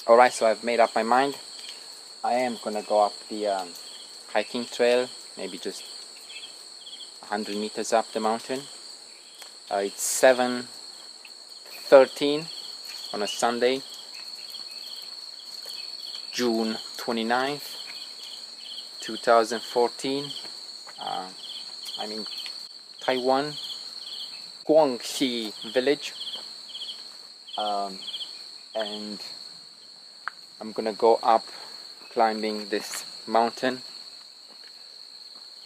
Alright, so I've made up my mind. I am gonna go up the hiking trail, maybe just 100 meters up the mountain. It's 7:13 on a Sunday, June 29th, 2014. I'm in Taiwan, Guanxi village, and I'm gonna go up climbing this mountain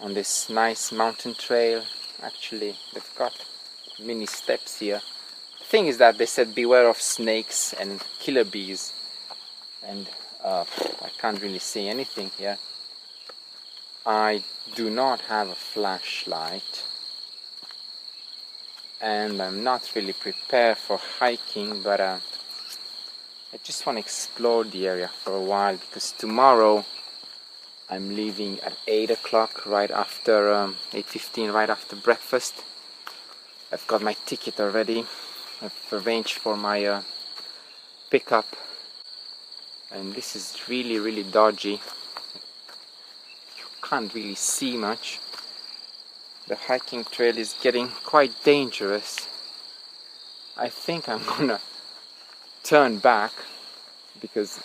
on this nice mountain trail. Actually, they've got mini steps here. The thing is that they said beware of snakes and killer bees, and I can't really see anything here. I do not have a flashlight, and I'm not really prepared for hiking, but I just want to explore the area for a while, because tomorrow I'm leaving at 8 o'clock, right after 8:15, right after breakfast. I've got my ticket already. I've arranged for my pickup, and this is really dodgy. You can't really see much. The hiking trail is getting quite dangerous. I think I'm gonna turn back because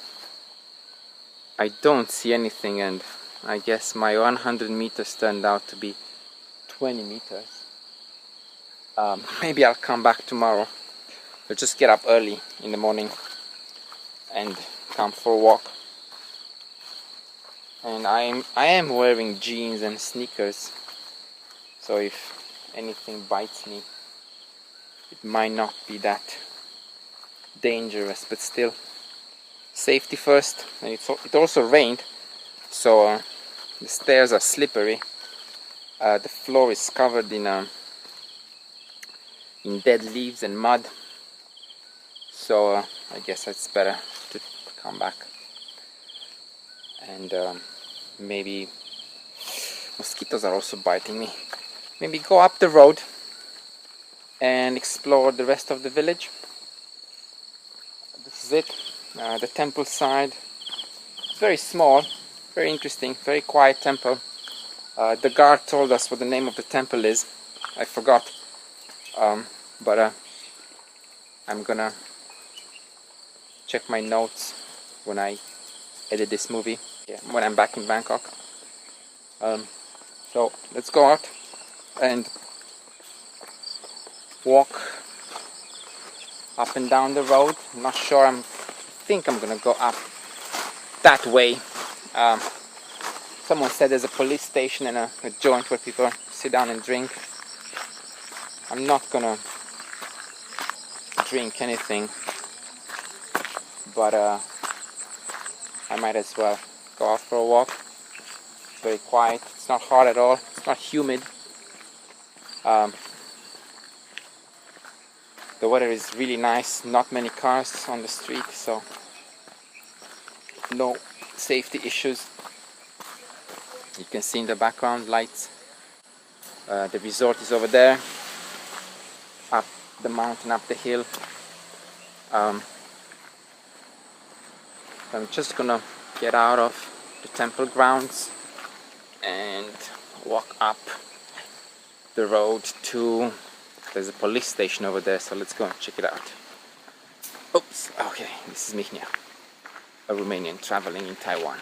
I don't see anything, and I guess my 100 meters turned out to be 20 meters. Maybe I'll come back tomorrow. I'll just get up early in the morning and come for a walk. And I am wearing jeans and sneakers, so if anything bites me, it might not be that dangerous, but still, safety first. And it also rained, so the stairs are slippery. The floor is covered in dead leaves and mud, so I guess it's better to come back. And maybe mosquitoes are also biting me. Maybe go up the road and explore the rest of the village. This is it, the temple side. It's very small, very interesting, very quiet temple. The guard told us what the name of the temple is. I forgot, but I'm gonna check my notes when I edit this movie, when I'm back in Bangkok. So let's go out and walk up and down the road. I'm not sure. I think I'm gonna go up that way. Someone said there's a police station and a joint where people sit down and drink. I'm not gonna drink anything, but I might as well go out for a walk. It's very quiet. It's not hot at all. It's not humid. The weather is really nice. Not many cars on the street, so no safety issues. You can see in the background lights. The resort is over there, up the mountain, up the hill. I'm just gonna get out of the temple grounds and walk up the road to, there's a police station over there, so let's go and check it out. Oops, okay, this is Michnia, a Romanian traveling in Taiwan.